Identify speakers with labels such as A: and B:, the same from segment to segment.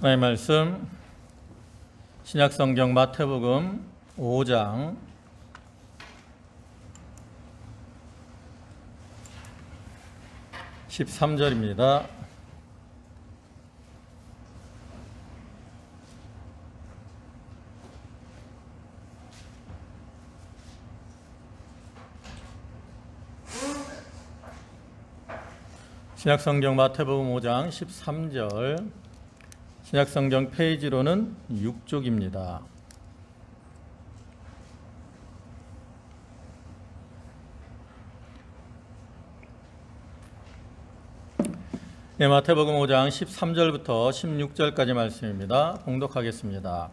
A: 하나님의 말씀 신약성경 마태복음 5장 13절입니다. 신약성경 마태복음 5장 13절, 신약성경 페이지로는 6쪽입니다. 네, 마태복음 5장 13절부터 16절까지 말씀입니다. 봉독하겠습니다.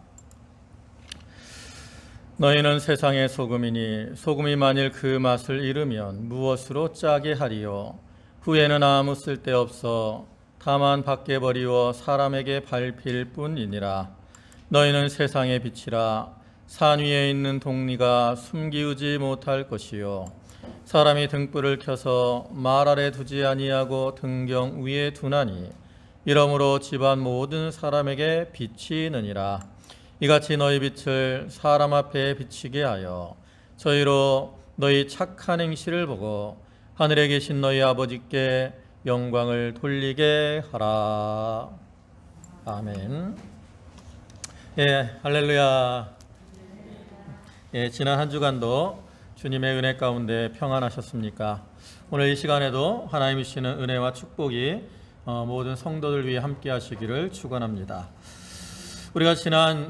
A: 너희는 세상의 소금이니 소금이 만일 그 맛을 잃으면 무엇으로 짜게 하리요? 후에는 아무 쓸데없어 다만 밖에 버리워 사람에게 밟힐 뿐이니라. 너희는 세상의 빛이라. 산 위에 있는 동리가 숨기우지 못할 것이요 사람이 등불을 켜서 말 아래 두지 아니하고 등경 위에 두나니 이러므로 집안 모든 사람에게 빛이 느니라. 이같이 너희 빛을 사람 앞에 비치게 하여 저희로 너희 착한 행실을 보고 하늘에 계신 너희 아버지께 영광을 돌리게 하라. 아멘. 예, 할렐루야. 예, 지난 한 주간도 주님의 은혜 가운데 평안하셨습니까? 오늘 이 시간에도 하나님이 주시는 은혜와 축복이 모든 성도들 위해 함께 하시기를 축원합니다. 우리가 지난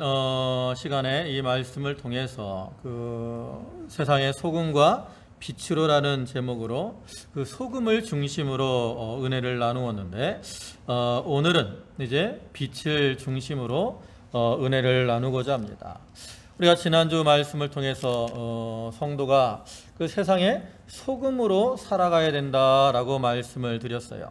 A: 시간에 이 말씀을 통해서 그 세상의 소금과 빛으로라는 제목으로 그 소금을 중심으로 은혜를 나누었는데 오늘은 이제 빛을 중심으로 은혜를 나누고자 합니다. 우리가 지난주 말씀을 통해서 성도가 그 세상에 소금으로 살아가야 된다라고 말씀을 드렸어요.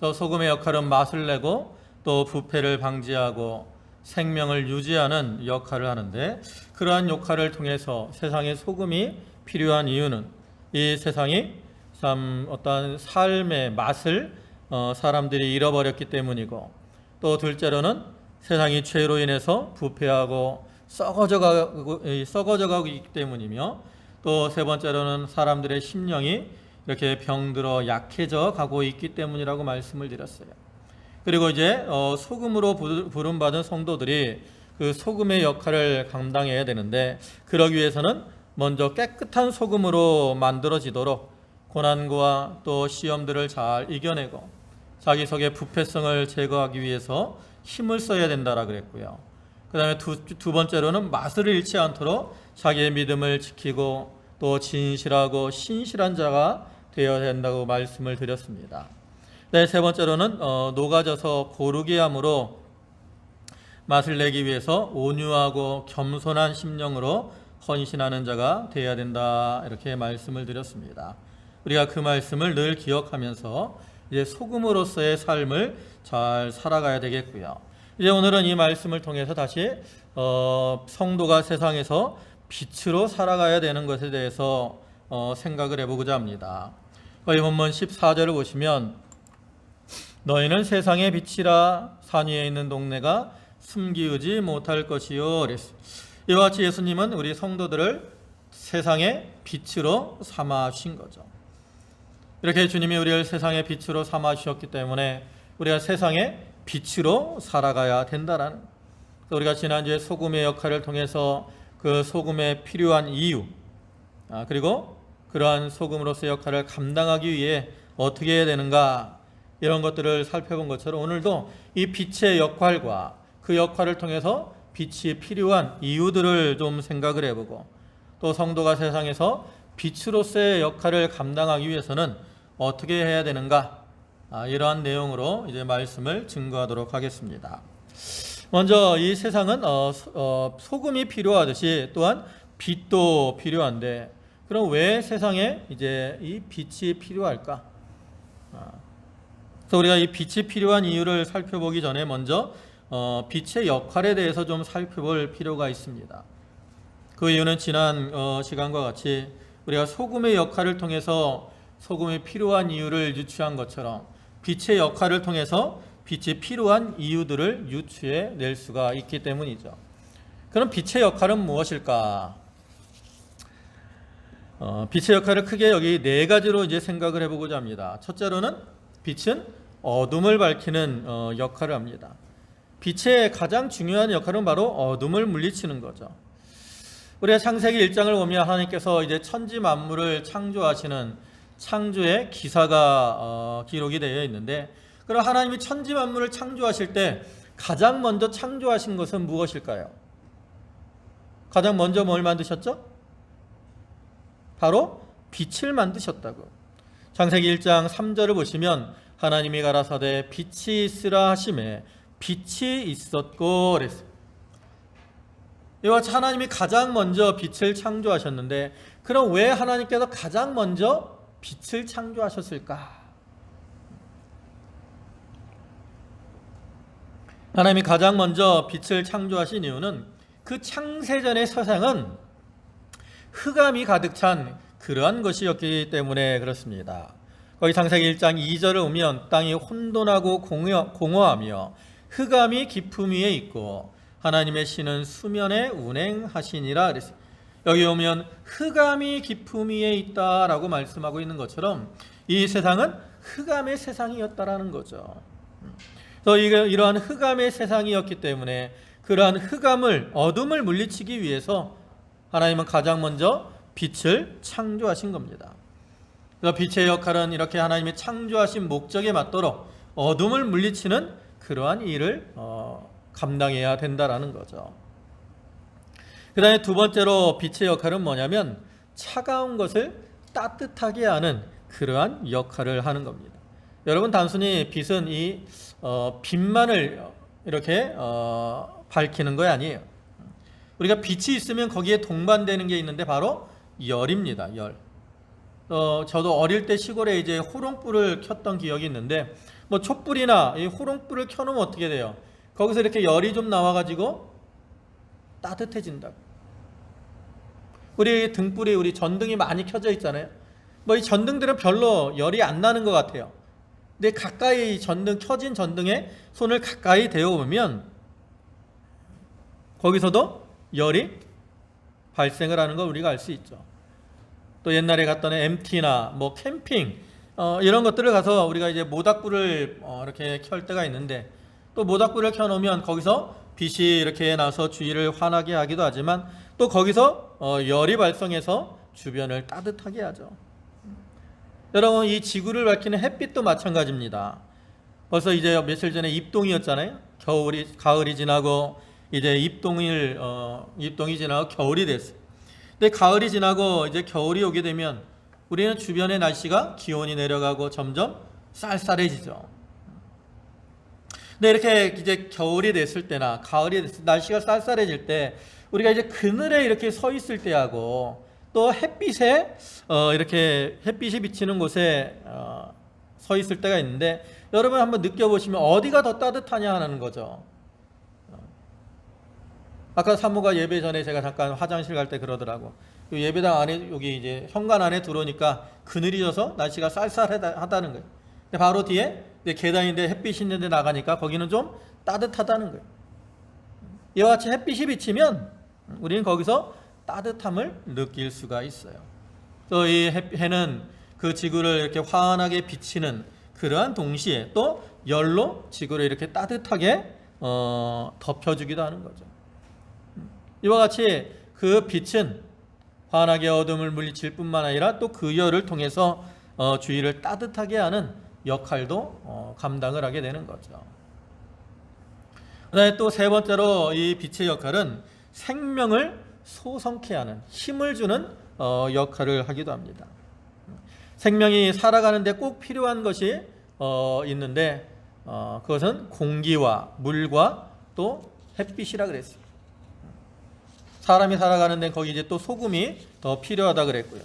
A: 또 소금의 역할은 맛을 내고 또 부패를 방지하고 생명을 유지하는 역할을 하는데, 그러한 역할을 통해서 세상에 소금이 필요한 이유는 이 세상이 참 어떤 삶의 맛을 사람들이 잃어버렸기 때문이고, 또 둘째로는 세상이 죄로 인해서 부패하고 썩어져 가고 있기 때문이며, 또 세 번째로는 사람들의 심령이 이렇게 병들어 약해져 가고 있기 때문이라고 말씀을 드렸어요. 그리고 이제 소금으로 부름받은 성도들이 그 소금의 역할을 감당해야 되는데, 그러기 위해서는 먼저 깨끗한 소금으로 만들어지도록 고난과 또 시험들을 잘 이겨내고 자기 속의 부패성을 제거하기 위해서 힘을 써야 된다라 그랬고요. 그 다음에 두 번째로는 맛을 잃지 않도록 자기의 믿음을 지키고 또 진실하고 신실한 자가 되어야 된다고 말씀을 드렸습니다. 네, 세 번째로는 녹아져서 고르게 함으로 맛을 내기 위해서 온유하고 겸손한 심령으로 헌신하는 자가 되어야 된다, 이렇게 말씀을 드렸습니다. 우리가 그 말씀을 늘 기억하면서 이제 소금으로서의 삶을 잘 살아가야 되겠고요. 이제 오늘은 이 말씀을 통해서 다시 성도가 세상에서 빛으로 살아가야 되는 것에 대해서 생각을 해보고자 합니다. 이 본문 14절을 보시면 너희는 세상의 빛이라. 산 위에 있는 동네가 숨기우지 못할 것이요 그랬어요. 이와 같이 예수님은 우리 성도들을 세상의 빛으로 삼아주신 거죠. 이렇게 주님이 우리를 세상의 빛으로 삼아주셨기 때문에 우리가 세상의 빛으로 살아가야 된다라는, 우리가 지난주에 소금의 역할을 통해서 그 소금에 필요한 이유, 그리고 그러한 소금으로서의 역할을 감당하기 위해 어떻게 해야 되는가, 이런 것들을 살펴본 것처럼 오늘도 이 빛의 역할과 그 역할을 통해서 빛이 필요한 이유들을 좀 생각을 해보고, 또 성도가 세상에서 빛으로서의 역할을 감당하기 위해서는 어떻게 해야 되는가, 이러한 내용으로 이제 말씀을 증거하도록 하겠습니다. 먼저 이 세상은 소금이 필요하듯이 또한 빛도 필요한데, 그럼 왜 세상에 이제 이 빛이 필요할까? 그래서 우리가 이 빛이 필요한 이유를 살펴보기 전에 먼저 빛의 역할에 대해서 좀 살펴볼 필요가 있습니다. 그 이유는 지난 시간과 같이 우리가 소금의 역할을 통해서 소금이 필요한 이유를 유추한 것처럼 빛의 역할을 통해서 빛이 필요한 이유들을 유추해 낼 수가 있기 때문이죠. 그럼 빛의 역할은 무엇일까? 빛의 역할을 크게 여기 네 가지로 이제 생각을 해보고자 합니다. 첫째로는 빛은 어둠을 밝히는 역할을 합니다. 빛의 가장 중요한 역할은 바로 어둠을 물리치는 거죠. 우리가 창세기 1장을 보면 하나님께서 이제 천지 만물을 창조하시는 창조의 기사가 기록이 되어 있는데, 그럼 하나님이 천지 만물을 창조하실 때 가장 먼저 창조하신 것은 무엇일까요? 가장 먼저 뭘 만드셨죠? 바로 빛을 만드셨다고. 창세기 1장 3절을 보시면 하나님이 가라사대 빛이 있으라 하시매 빛이 있었고 그랬어요. 이와 같이 하나님이 가장 먼저 빛을 창조하셨는데, 그럼 왜 하나님께서 가장 먼저 빛을 창조하셨을까? 하나님이 가장 먼저 빛을 창조하신 이유는 그 창세전의 세상은 흑암이 가득 찬 그러한 것이었기 때문에 그렇습니다. 거기 창세기 1장 2절을 보면 땅이 혼돈하고 공허하며 흑암이 깊음 위에 있고 하나님의 신은 수면에 운행하시니라 그랬어요. 여기 오면 흑암이 깊음 위에 있다라고 말씀하고 있는 것처럼 이 세상은 흑암의 세상이었다라는 거죠. 그래서 이러한 흑암의 세상이었기 때문에 그러한 흑암을, 어둠을 물리치기 위해서 하나님은 가장 먼저 빛을 창조하신 겁니다. 그래서 빛의 역할은 이렇게 하나님이 창조하신 목적에 맞도록 어둠을 물리치는 그러한 일을 감당해야 된다라는 거죠. 그 다음에 두 번째로 빛의 역할은 뭐냐면 차가운 것을 따뜻하게 하는 그러한 역할을 하는 겁니다. 여러분, 단순히 빛은 이 빛만을 이렇게 밝히는 거 아니에요. 우리가 빛이 있으면 거기에 동반되는 게 있는데 바로 열입니다. 열. 저도 어릴 때 시골에 이제 호롱불을 켰던 기억이 있는데, 뭐 촛불이나 이 호롱불을 켜놓으면 어떻게 돼요? 거기서 이렇게 열이 좀 나와가지고 따뜻해진다. 우리 등불이, 우리 전등이 많이 켜져 있잖아요. 뭐 이 전등들은 별로 열이 안 나는 것 같아요. 근데 가까이 켜진 전등에 손을 가까이 대어보면 거기서도 열이 발생을 하는 걸 우리가 알 수 있죠. 또 옛날에 갔던 MT나 뭐 캠핑 이런 것들을 가서 우리가 이제 모닥불을 이렇게 켤 때가 있는데, 또 모닥불을 켜놓으면 거기서 빛이 이렇게 나서 주위를 환하게 하기도 하지만 또 거기서 열이 발생해서 주변을 따뜻하게 하죠. 여러분, 이 지구를 밝히는 햇빛도 마찬가지입니다. 벌써 이제 며칠 전에 입동이었잖아요. 가을이 지나고 이제 입동이 지나고 겨울이 됐어요. 근데 가을이 지나고 이제 겨울이 오게 되면 우리는 주변의 날씨가, 기온이 내려가고 점점 쌀쌀해지죠. 근데 이렇게 이제 겨울이 됐을 때나 가을이 됐을 때, 날씨가 쌀쌀해질 때 우리가 이제 그늘에 이렇게 서 있을 때하고 또 햇빛에 이렇게 햇빛이 비치는 곳에 서 있을 때가 있는데, 여러분 한번 느껴보시면 어디가 더 따뜻하냐 하는 거죠. 아까 사모가 예배 전에 제가 잠깐 화장실 갈 때 그러더라고. 예배당 안에, 여기 이제 현관 안에 들어오니까 그늘이 져서 날씨가 쌀쌀하다는 거예요. 근데 바로 뒤에 계단인데 햇빛이 있는데 나가니까 거기는 좀 따뜻하다는 거예요. 이와 같이 햇빛이 비치면 우리는 거기서 따뜻함을 느낄 수가 있어요. 또 이 해는 그 지구를 이렇게 환하게 비치는 그러한 동시에 또 열로 지구를 이렇게 따뜻하게 덮여주기도 하는 거죠. 이와 같이 그 빛은 환하게 어둠을 물리칠 뿐만 아니라 또 그 열을 통해서 주위를 따뜻하게 하는 역할도 감당을 하게 되는 거죠. 그다음에 또 세 번째로 이 빛의 역할은 생명을 소성케 하는, 힘을 주는 역할을 하기도 합니다. 생명이 살아가는데 꼭 필요한 것이 있는데 그것은 공기와 물과 또 햇빛이라 그랬어요. 사람이 살아가는데 거기 이제 또 소금이 더 필요하다 그랬고요.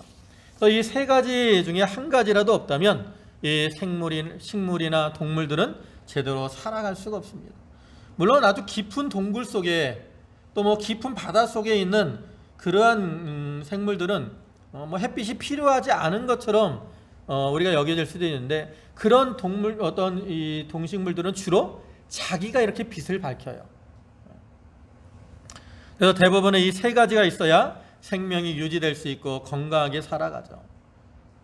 A: 그래서 이 세 가지 중에 한 가지라도 없다면 이 식물이나 동물들은 제대로 살아갈 수가 없습니다. 물론 아주 깊은 동굴 속에 또 뭐 깊은 바다 속에 있는 그러한 생물들은 뭐 햇빛이 필요하지 않은 것처럼 우리가 여겨질 수도 있는데, 그런 동물, 어떤 이 동식물들은 주로 자기가 이렇게 빛을 밝혀요. 그래서 대부분의 이 세 가지가 있어야 생명이 유지될 수 있고 건강하게 살아가죠.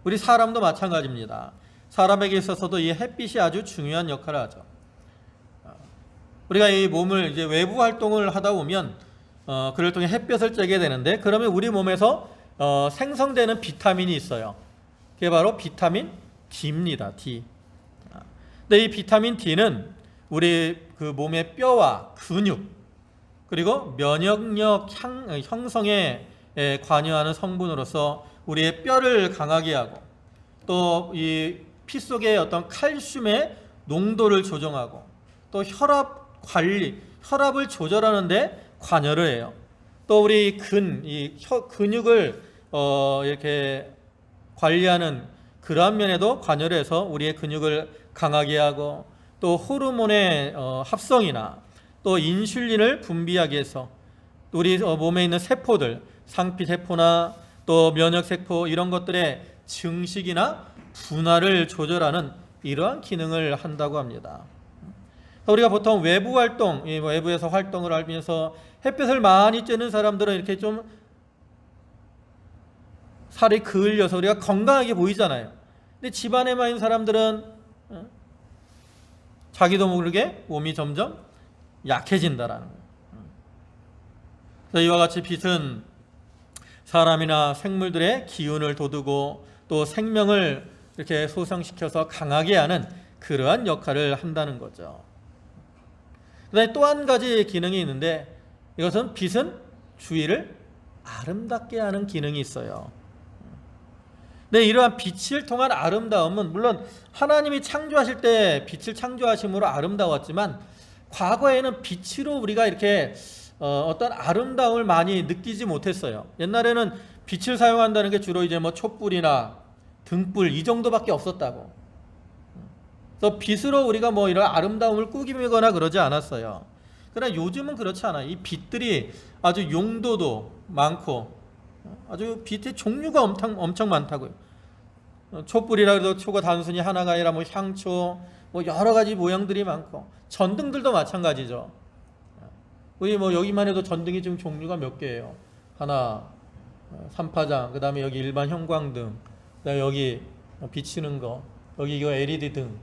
A: 우리 사람도 마찬가지입니다. 사람에게 있어서도 이 햇빛이 아주 중요한 역할을 하죠. 우리가 이 몸을 이제 외부 활동을 하다 보면 그를 통해 햇볕을 쬐게 되는데, 그러면 우리 몸에서 생성되는 비타민이 있어요. 그게 바로 비타민 D입니다. D. 근데 이 비타민 D는 우리 그 몸의 뼈와 근육, 그리고 면역력 형성에 관여하는 성분으로서 우리의 뼈를 강하게 하고, 또 이 피 속의 어떤 칼슘의 농도를 조정하고, 또 혈압 관리, 혈압을 조절하는데 관여를 해요. 또 우리 근육을 이렇게 관리하는 그러한 면에도 관여를 해서 우리의 근육을 강하게 하고, 또 호르몬의 합성이나 또 인슐린을 분비하게 해서 우리 몸에 있는 세포들, 상피세포나 또 면역세포 이런 것들의 증식이나 분화를 조절하는 이러한 기능을 한다고 합니다. 우리가 보통 외부 활동, 외부에서 활동을 하면서 햇빛을 많이 쬐는 사람들은 이렇게 좀 살이 그을려서 우리가 건강하게 보이잖아요. 근데 집안에만 있는 사람들은 자기도 모르게 몸이 점점 약해진다라는 거예요. 그래서 이와 같이 빛은 사람이나 생물들의 기운을 돋우고 또 생명을 이렇게 소성시켜서 강하게 하는 그러한 역할을 한다는 거죠. 그다음에 또 한 가지 기능이 있는데, 이것은 빛은 주위를 아름답게 하는 기능이 있어요. 근데 이러한 빛을 통한 아름다움은 물론 하나님이 창조하실 때 빛을 창조하심으로 아름다웠지만, 과거에는 빛으로 우리가 이렇게 어떤 아름다움을 많이 느끼지 못했어요. 옛날에는 빛을 사용한다는 게 주로 이제 뭐 촛불이나 등불 이 정도밖에 없었다고. 그래서 빛으로 우리가 뭐 이런 아름다움을 꾸미거나 그러지 않았어요. 그러나 요즘은 그렇지 않아요. 이 빛들이 아주 용도도 많고 아주 빛의 종류가 엄청 많다고요. 촛불이라 해도 초가 단순히 하나가 아니라 뭐 향초, 뭐 여러 가지 모양들이 많고, 전등들도 마찬가지죠. 우리 뭐 여기만 해도 전등이 지금 종류가 몇 개예요. 하나, 삼파장, 그 다음에 여기 일반 형광등, 그다음에 여기 비치는 거, 여기 이거 LED 등,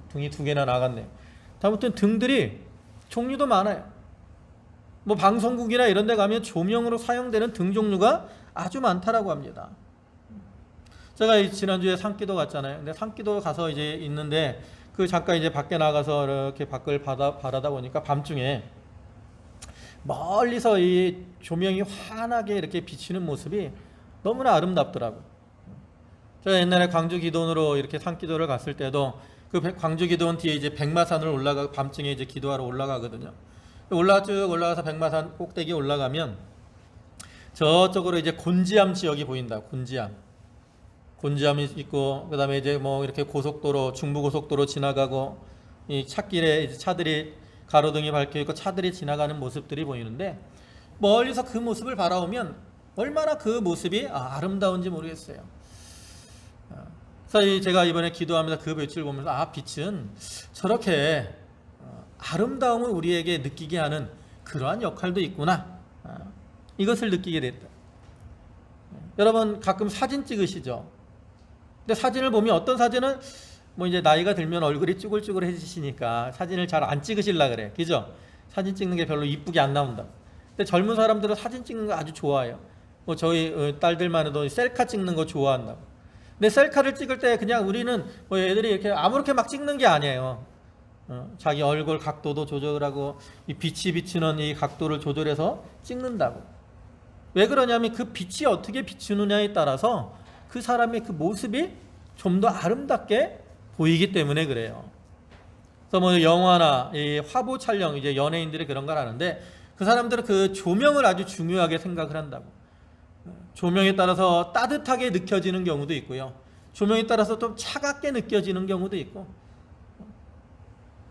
A: 등이 2개나 나갔네. 아무튼 등들이 종류도 많아요. 뭐 방송국이나 이런 데 가면 조명으로 사용되는 등 종류가 아주 많다라고 합니다. 제가 지난주에 산기도 갔잖아요. 근데 산기도 가서 이제 있는데, 그 잠깐 이제 밖에 나가서 이렇게 밖을 바라다 보니까 밤중에 멀리서 이 조명이 환하게 이렇게 비치는 모습이 너무나 아름답더라고요. 제가 옛날에 광주 기도원으로 이렇게 산기도를 갔을 때도 그 광주 기도원 뒤에 이제 백마산을 밤중에 이제 기도하러 올라가거든요. 쭉 올라가서 백마산 꼭대기 올라가면 저쪽으로 이제 곤지암 지역이 보인다. 곤지암이 있고, 그다음에 이제 뭐 이렇게 고속도로, 중부고속도로 지나가고, 이 찻길에 이제 차들이 가로등이 밝혀 있고 차들이 지나가는 모습들이 보이는데, 멀리서 그 모습을 바라보면 얼마나 그 모습이 아름다운지 모르겠어요. 그래서 제가 이번에 기도하면서 그 빛을 보면서 빛은 저렇게 아름다움을 우리에게 느끼게 하는 그러한 역할도 있구나, 이것을 느끼게 됐다. 여러분 가끔 사진 찍으시죠? 근데 사진을 보면 어떤 사진은 뭐 이제 나이가 들면 얼굴이 쭈글쭈글해지시니까 사진을 잘 안 찍으시려 그래, 그죠? 사진 찍는 게 별로 이쁘게 안 나온다. 근데 젊은 사람들은 사진 찍는 거 아주 좋아해요. 뭐 저희 딸들만 해도 셀카 찍는 거 좋아한다고. 근데 셀카를 찍을 때 그냥 우리는 뭐 애들이 이렇게 아무렇게 막 찍는 게 아니에요. 자기 얼굴 각도도 조절하고 이 빛이 비치는 이 각도를 조절해서 찍는다고. 왜 그러냐면 그 빛이 어떻게 비추느냐에 따라서 그 사람의 그 모습이 좀 더 아름답게 보이기 때문에 그래요. 그래서 뭐 영화나 이 화보 촬영, 이제 연예인들이 그런 걸 하는데, 그 사람들은 그 조명을 아주 중요하게 생각을 한다고. 조명에 따라서 따뜻하게 느껴지는 경우도 있고요, 조명에 따라서 좀 차갑게 느껴지는 경우도 있고,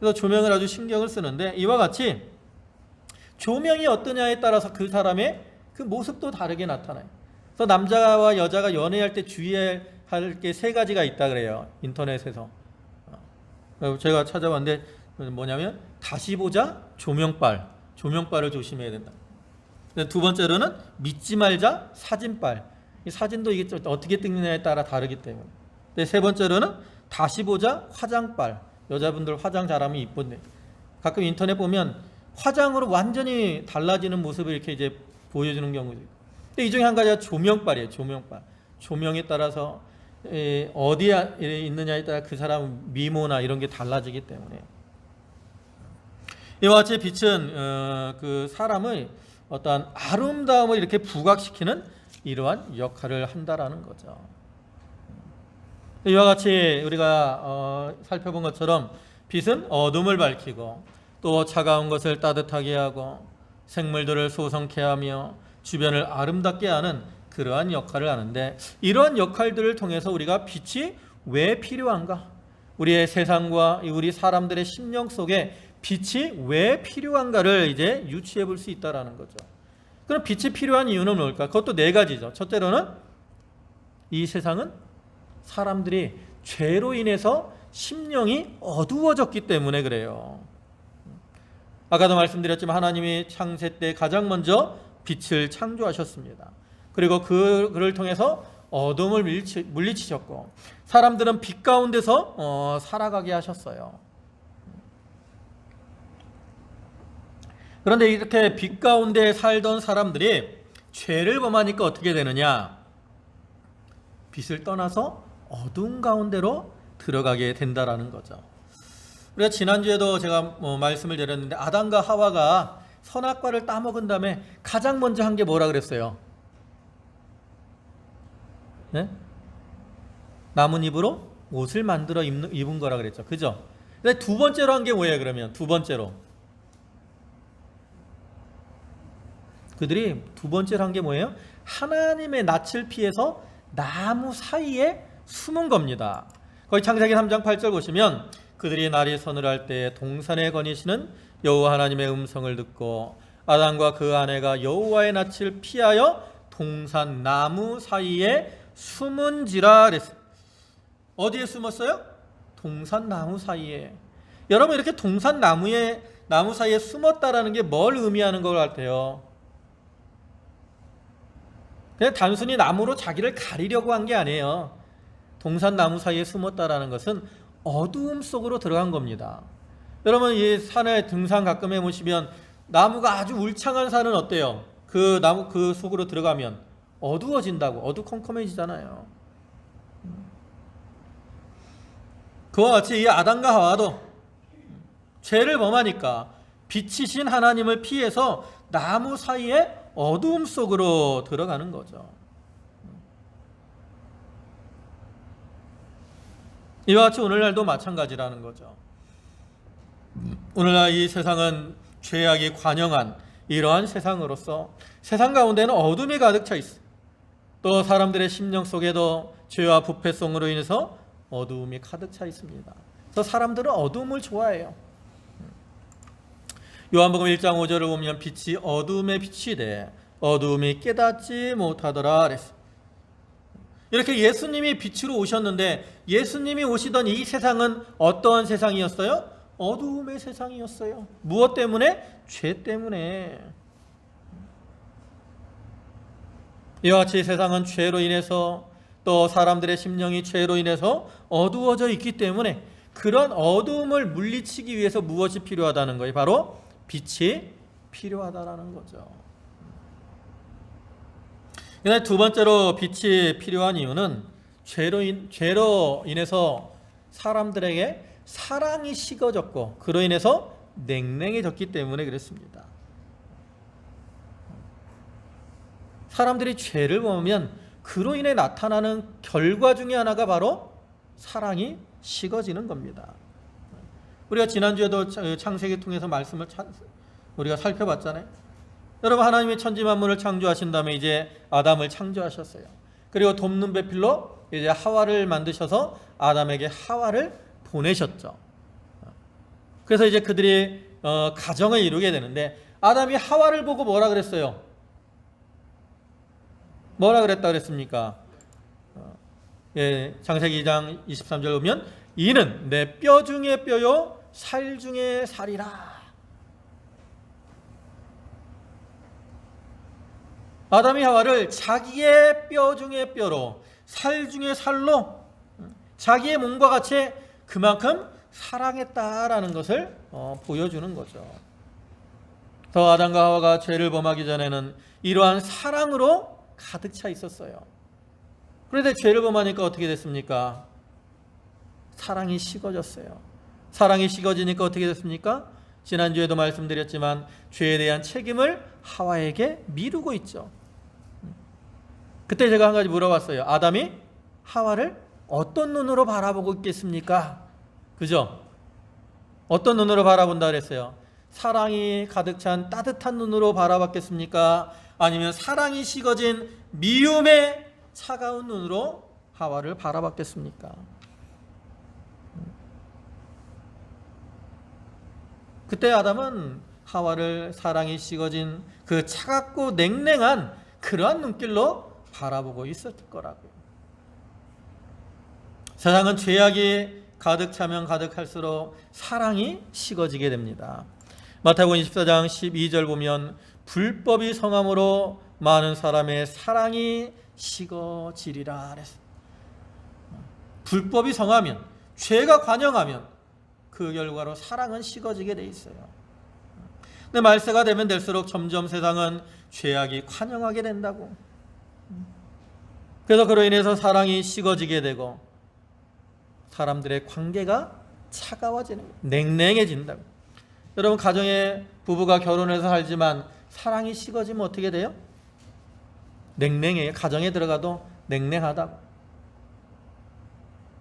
A: 그래서 조명을 아주 신경을 쓰는데, 이와 같이 조명이 어떠냐에 따라서 그 사람의 그 모습도 다르게 나타나요. 그래서 남자와 여자가 연애할 때 주의해야 할 게 세 가지가 있다 그래요. 인터넷에서. 제가 찾아봤는데 뭐냐면 다시 보자, 조명빨을 조심해야 된다. 두 번째로는 믿지 말자, 사진빨. 이 사진도 이게 어떻게 찍느냐에 따라 다르기 때문에. 세 번째로는 다시 보자, 화장빨. 여자분들 화장 잘하면 이쁜데 가끔 인터넷 보면 화장으로 완전히 달라지는 모습을 이렇게 이제 보여주는 경우도 있고. 근데 이 중에 한 가지가 조명빨이에요. 조명빨. 조명에 따라서 어디에 있느냐에 따라 그 사람 미모나 이런 게 달라지기 때문에. 이와 같이 빛은 그 사람의 어떠한 아름다움을 이렇게 부각시키는 이러한 역할을 한다라는 거죠. 이와 같이 우리가 살펴본 것처럼 빛은 어둠을 밝히고 또 차가운 것을 따뜻하게 하고 생물들을 소성케 하며 주변을 아름답게 하는 그러한 역할을 하는데, 이러한 역할들을 통해서 우리가 빛이 왜 필요한가? 우리의 세상과 우리 사람들의 심령 속에 빛이 왜 필요한가를 이제 유추해 볼 수 있다는 거죠. 그럼 빛이 필요한 이유는 뭘까? 그것도 네 가지죠. 첫째로는 이 세상은 사람들이 죄로 인해서 심령이 어두워졌기 때문에 그래요. 아까도 말씀드렸지만 하나님이 창세 때 가장 먼저 빛을 창조하셨습니다. 그리고 그를 통해서 어둠을 물리치셨고 사람들은 빛 가운데서 살아가게 하셨어요. 그런데 이렇게 빛 가운데 살던 사람들이 죄를 범하니까 어떻게 되느냐? 빛을 떠나서 어두운 가운데로 들어가게 된다라는 거죠. 우리가 지난주에도 제가 말씀을 드렸는데 아담과 하와가 선악과를 따먹은 다음에 가장 먼저 한 게 뭐라 그랬어요? 네? 나뭇잎으로 옷을 만들어 입은 거라 그랬죠. 그죠? 근데 두 번째로 한 게 뭐예요, 그러면? 두 번째로. 그들이 두 번째로 한 게 뭐예요? 하나님의 낯을 피해서 나무 사이에 숨은 겁니다. 거기 창세기 3장 8절 보시면 그들이 날이 서늘할 때 동산에 거니시는 여호와 하나님의 음성을 듣고 아담과 그 아내가 여호와의 낯을 피하여 동산 나무 사이에 숨은지라 그랬어요. 어디에 숨었어요? 동산 나무 사이에. 여러분, 이렇게 동산 나무 사이에 숨었다라는 게 뭘 의미하는 것 같아요? 그냥 단순히 나무로 자기를 가리려고 한 게 아니에요. 동산 나무 사이에 숨었다라는 것은 어두움 속으로 들어간 겁니다. 여러분, 이 산에 등산 가끔 해보시면 나무가 아주 울창한 산은 어때요? 그 나무 그 속으로 들어가면 어두워진다고, 어두컴컴해지잖아요. 그와 같이 이 아담과 하와도 죄를 범하니까 빛이신 하나님을 피해서 나무 사이에 어두움 속으로 들어가는 거죠. 이와 같이 오늘날도 마찬가지라는 거죠. 오늘날 이 세상은 죄악이 관영한 이러한 세상으로서 세상 가운데는 어둠이 가득 차 있어요. 또 사람들의 심령 속에도 죄와 부패성으로 인해서 어두움이 가득 차 있습니다. 그래서 사람들은 어두움을 좋아해요. 요한복음 1장 5절을 보면 빛이 어두움에 비치되 어두움이 깨닫지 못하더라 그랬어요. 이렇게 예수님이 빛으로 오셨는데 예수님이 오시던 이 세상은 어떠한 세상이었어요? 어두움의 세상이었어요. 무엇 때문에? 죄 때문에. 이와 같이 세상은 죄로 인해서 또 사람들의 심령이 죄로 인해서 어두워져 있기 때문에 그런 어두움을 물리치기 위해서 무엇이 필요하다는 거예요? 바로 빛이 필요하다라는 거죠. 그다음에 두 번째로 빛이 필요한 이유는 죄로 인해서 사람들에게 사랑이 식어졌고 그로 인해서 냉랭해졌기 때문에 그렇습니다. 사람들이 죄를 범하면 그로 인해 나타나는 결과 중에 하나가 바로 사랑이 식어지는 겁니다. 우리가 지난주에도 창세기 통해서 말씀을 우리가 살펴봤잖아요. 여러분, 하나님이 천지 만물을 창조하신 다음에 이제 아담을 창조하셨어요. 그리고 돕는 배필로 이제 하와를 만드셔서 아담에게 하와를 보내셨죠. 그래서 이제 그들이 가정을 이루게 되는데 아담이 하와를 보고 뭐라 그랬어요? 뭐라 그랬다 그랬습니까? 창세기 2장 23절 보면 이는 내 뼈 중에 뼈요 살 중에 살이라. 아담이 하와를 자기의 뼈 중에 뼈로 살 중에 살로 자기의 몸과 같이 그만큼 사랑했다라는 것을 보여주는 거죠. 더 아담과 하와가 죄를 범하기 전에는 이러한 사랑으로 가득 차 있었어요. 그런데 죄를 범하니까 어떻게 됐습니까? 사랑이 식어졌어요. 사랑이 식어지니까 어떻게 됐습니까? 지난주에도 말씀드렸지만 죄에 대한 책임을 하와에게 미루고 있죠. 그때 제가 한 가지 물어봤어요. 아담이 하와를 어떤 눈으로 바라보고 있겠습니까? 그죠? 어떤 눈으로 바라본다 그랬어요? 사랑이 가득 찬 따뜻한 눈으로 바라봤겠습니까? 아니면 사랑이 식어진 미움의 차가운 눈으로 하와를 바라봤겠습니까? 그때 아담은 하와를 사랑이 식어진 그 차갑고 냉랭한 그러한 눈길로 바라보고 있었을 거라고요. 세상은 죄악이 가득 차면 가득할수록 사랑이 식어지게 됩니다. 마태복음 24장 12절 보면 불법이 성함으로 많은 사람의 사랑이 식어지리라 그랬어요. 불법이 성하면, 죄가 관영하면 그 결과로 사랑은 식어지게 돼 있어요. 근데 말세가 되면 될수록 점점 세상은 죄악이 관영하게 된다고. 그래서 그로 인해서 사랑이 식어지게 되고 사람들의 관계가 차가워지는 거예요. 냉랭해진다고. 여러분, 가정에 부부가 결혼해서 살지만 사랑이 식어지면 어떻게 돼요? 냉랭해요. 가정에 들어가도 냉랭하다고.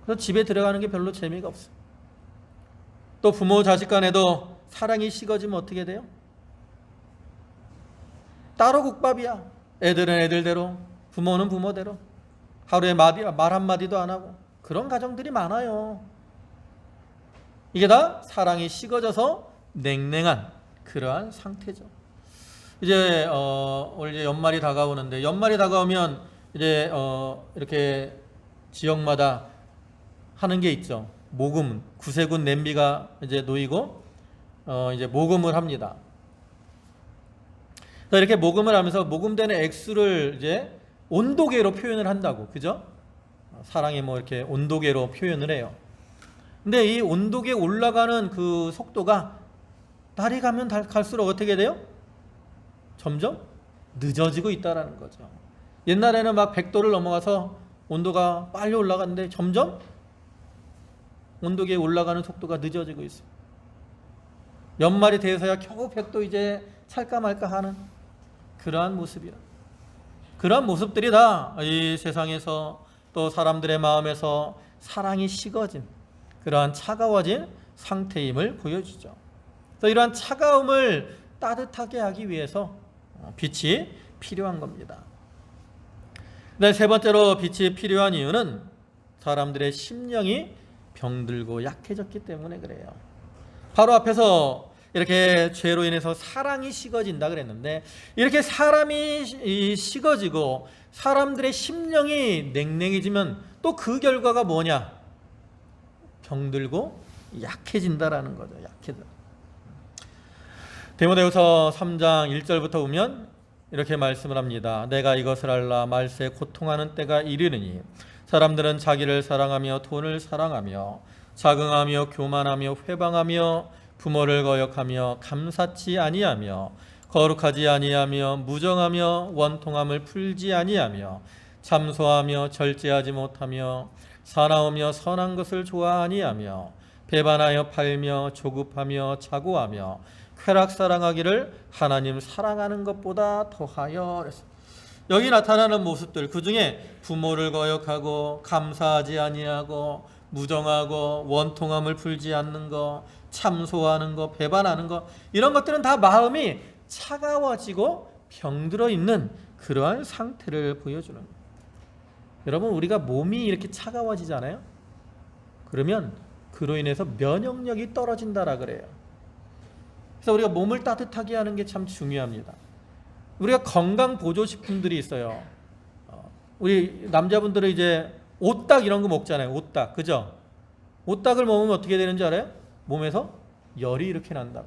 A: 그래서 집에 들어가는 게 별로 재미가 없어요. 또 부모 자식 간에도 사랑이 식어지면 어떻게 돼요? 따로 국밥이야. 애들은 애들대로, 부모는 부모대로. 하루에 말 한마디도 안 하고 그런 가정들이 많아요. 이게 다 사랑이 식어져서 냉랭한 그러한 상태죠. 이제 이제 연말이 다가오는데, 연말이 다가오면 이제 이렇게 지역마다 하는 게 있죠. 모금, 구세군 냄비가 이제 놓이고 이제 모금을 합니다. 그래서 이렇게 모금을 하면서 모금되는 액수를 이제 온도계로 표현을 한다고, 그죠? 사랑이 뭐 이렇게 온도계로 표현을 해요. 근데 이 온도계 올라가는 그 속도가 날이 가면 갈수록 어떻게 돼요? 점점 늦어지고 있다라는 거죠. 옛날에는 막 100도를 넘어가서 온도가 빨리 올라갔는데 점점 온도계에 올라가는 속도가 늦어지고 있어요. 연말이 돼서야 겨우 100도 이제 찰까 말까 하는 그러한 모습이야. 그러한 모습들이 다 이 세상에서 또 사람들의 마음에서 사랑이 식어진 그러한 차가워진 상태임을 보여주죠. 그래서 이러한 차가움을 따뜻하게 하기 위해서 빛이 필요한 겁니다. 네, 세 번째로 빛이 필요한 이유는 사람들의 심령이 병들고 약해졌기 때문에 그래요. 바로 앞에서 이렇게 죄로 인해서 사랑이 식어진다 그랬는데, 이렇게 사람이 식어지고 사람들의 심령이 냉랭해지면 또 그 결과가 뭐냐? 병들고 약해진다라는 거죠. 약해져. 디모데후서 3장 1절부터 보면 이렇게 말씀을 합니다. 내가 이것을 알라. 말세 고통하는 때가 이르느니 사람들은 자기를 사랑하며 돈을 사랑하며 자긍하며 교만하며 회방하며 부모를 거역하며 감사치 아니하며 거룩하지 아니하며 무정하며 원통함을 풀지 아니하며 참소하며 절제하지 못하며 사나우며 선한 것을 좋아하니하며 배반하여 팔며 조급하며 자고하며 쾌락 사랑하기를 하나님 사랑하는 것보다 더하여. 여기 나타나는 모습들, 그 중에 부모를 거역하고 감사하지 아니하고 무정하고 원통함을 풀지 않는 거, 참소하는 거, 배반하는 거, 이런 것들은 다 마음이 차가워지고 병들어 있는 그러한 상태를 보여주는 거예요. 여러분, 우리가 몸이 이렇게 차가워지잖아요. 그러면 그로 인해서 면역력이 떨어진다라 그래요. 그래서 우리가 몸을 따뜻하게 하는 게 참 중요합니다. 우리가 건강 보조식품들이 있어요. 우리 남자분들은 이제
B: 오딱 이런 거 먹잖아요. 오딱. 그죠? 오딱을 먹으면 어떻게 되는지 알아요? 몸에서 열이 이렇게 난다.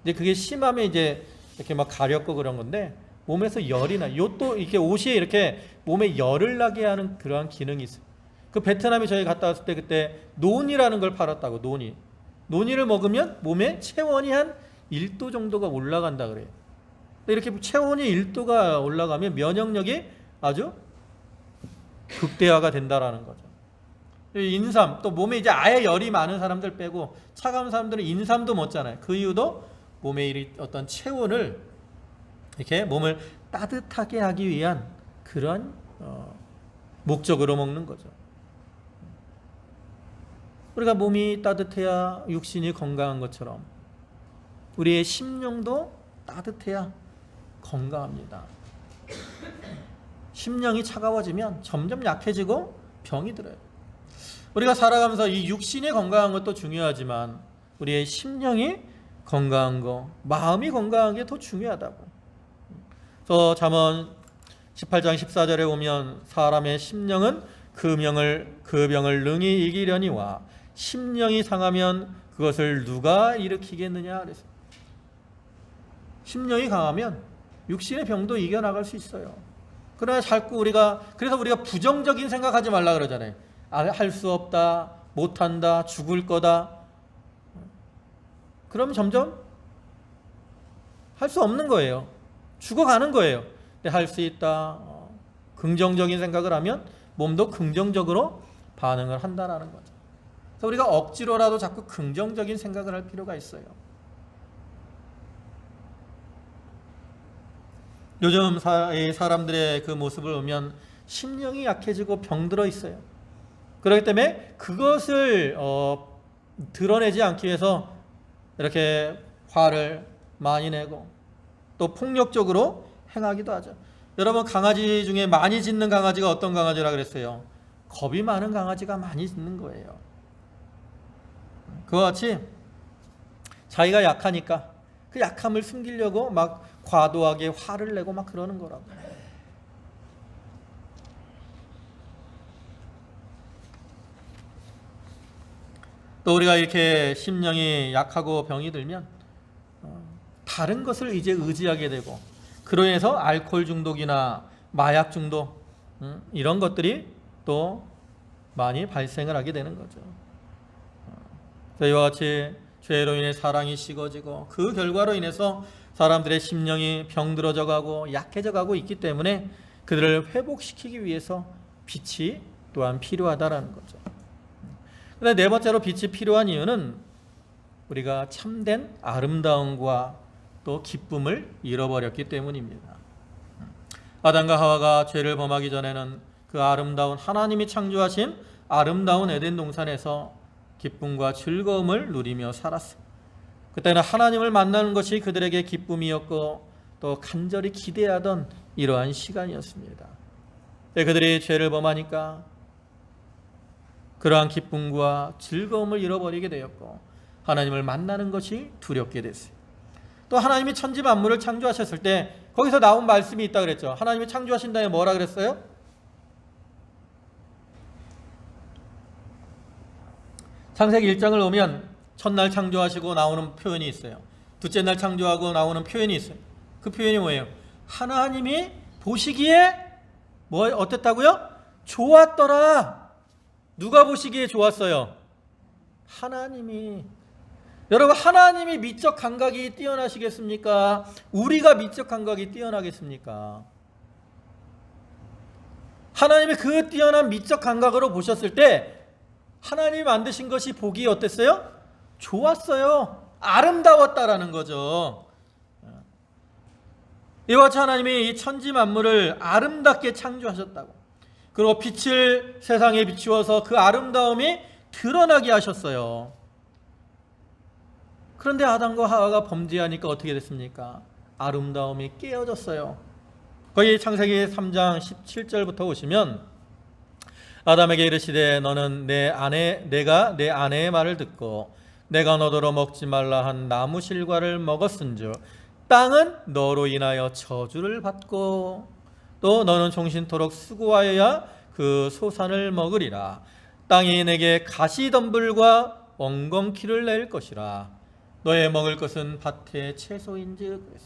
B: 근데 그게 심하면 이제 이렇게 막 가렵고 그런 건데 몸에서 열이 나. 요또 이렇게 옷이 이렇게 몸에 열을 나게 하는 그러한 기능이 있어요. 그 베트남에 저희 갔다 왔을 때 그때 논이라는 걸 팔았다고. 논이. 논이를 먹으면 몸에 체온이 한 1도 정도가 올라간다 그래요. 이렇게 체온이 1도가 올라가면 면역력이 아주 극대화가 된다라는 거죠. 인삼, 또 몸에 이제 아예 열이 많은 사람들 빼고 차가운 사람들은 인삼도 먹잖아요. 그 이유도 몸에 어떤 체온을 이렇게 몸을 따뜻하게 하기 위한 그런 목적으로 먹는 거죠. 우리가 몸이 따뜻해야 육신이 건강한 것처럼 우리의 심령도 따뜻해야 건강합니다. 심령이 차가워지면 점점 약해지고 병이 들어요. 우리가 살아가면서 이 육신이 건강한 것도 중요하지만 우리의 심령이 건강한 거, 마음이 건강한 게 더 중요하다고. 그래서 잠언 18장 14절에 보면 사람의 심령은 그 병을 능히 이기려니와 심령이 상하면 그것을 누가 일으키겠느냐 그래서 심령이 강하면 육신의 병도 이겨나갈 수 있어요. 그러나 자꾸 그래서 우리가 부정적인 생각하지 말라 그러잖아요. 할 수 없다, 못한다, 죽을 거다. 그럼 점점 할 수 없는 거예요. 죽어가는 거예요. 근데 할 수 있다, 긍정적인 생각을 하면 몸도 긍정적으로 반응을 한다는 거죠. 그래서 우리가 억지로라도 자꾸 긍정적인 생각을 할 필요가 있어요. 요즘 사람들의 그 모습을 보면 심령이 약해지고 병들어 있어요. 그렇기 때문에 그것을 드러내지 않기 위해서 이렇게 화를 많이 내고 또 폭력적으로 행하기도 하죠. 여러분 강아지 중에 많이 짖는 강아지가 어떤 강아지라 그랬어요? 겁이 많은 강아지가 많이 짖는 거예요. 그와 같이 자기가 약하니까 그 약함을 숨기려고 막 과도하게 화를 내고 막 그러는 거라고. 또 우리가 이렇게 심령이 약하고 병이 들면 다른 것을 이제 의지하게 되고 그로 인해서 알코올 중독이나 마약 중독 이런 것들이 또 많이 발생을 하게 되는 거죠. 이와 같이 죄로 인해 사랑이 식어지고 그 결과로 인해서 사람들의 심령이 병들어져 가고 약해져 가고 있기 때문에 그들을 회복시키기 위해서 빛이 또한 필요하다라는 거죠. 그런데 네 번째로 빛이 필요한 이유는 우리가 참된 아름다움과 또 기쁨을 잃어버렸기 때문입니다. 아담과 하와가 죄를 범하기 전에는 그 아름다운 하나님이 창조하신 아름다운 에덴 동산에서 기쁨과 즐거움을 누리며 살았어요. 그때는 하나님을 만나는 것이 그들에게 기쁨이었고 또 간절히 기대하던 이러한 시간이었습니다. 그들이 죄를 범하니까 그러한 기쁨과 즐거움을 잃어버리게 되었고 하나님을 만나는 것이 두렵게 됐어요. 또 하나님이 천지 만물을 창조하셨을 때 거기서 나온 말씀이 있다 그랬죠. 하나님이 창조하신 다음에 뭐라 그랬어요? 창세기 1장을 보면 첫날 창조하시고 나오는 표현이 있어요. 둘째 날 창조하고 나오는 표현이 있어요. 그 표현이 뭐예요? 하나님이 보시기에 어땠다고요? 좋았더라. 누가 보시기에 좋았어요? 하나님이. 여러분 하나님이 미적 감각이 뛰어나시겠습니까? 우리가 미적 감각이 뛰어나겠습니까? 하나님이 그 뛰어난 미적 감각으로 보셨을 때 하나님이 만드신 것이 보기 어땠어요? 좋았어요. 아름다웠다라는 거죠. 이와 같이 하나님이 이 천지 만물을 아름답게 창조하셨다고. 그리고 빛을 세상에 비추어서 그 아름다움이 드러나게 하셨어요. 그런데 아담과 하와가 범죄하니까 어떻게 됐습니까? 아름다움이 깨어졌어요. 거기 창세기 3장 17절부터 보시면 아담에게 이르시되 너는 내가 내 아내의 말을 듣고 내가 너더러 먹지 말라 한 나무 실과를 먹었은즉 땅은 너로 인하여 저주를 받고 또 너는 종신토록 수고하여야 그 소산을 먹으리라. 땅이 내게 가시덤불과 엉겅퀴를 낼 것이라. 너의 먹을 것은 밭의 채소인즉.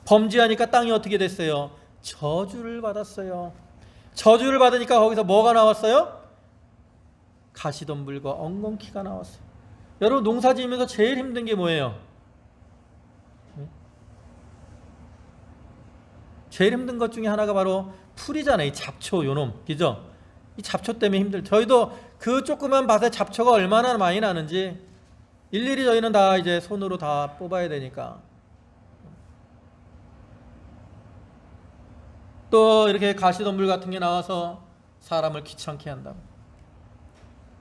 B: 범죄하니까 땅이 어떻게 됐어요? 저주를 받았어요. 저주를 받으니까 거기서 뭐가 나왔어요? 가시덤불과 엉겅퀴가 나왔어요. 여러분, 농사 지으면서 제일 힘든 게 뭐예요? 제일 힘든 것 중에 하나가 바로 풀이잖아요. 이 잡초, 요놈, 그죠? 이 잡초 때문에 저희도 그 조그만 밭에 잡초가 얼마나 많이 나는지 일일이 저희는 다 이제 손으로 다 뽑아야 되니까. 또 이렇게 가시덤불 같은 게 나와서 사람을 귀찮게 한다.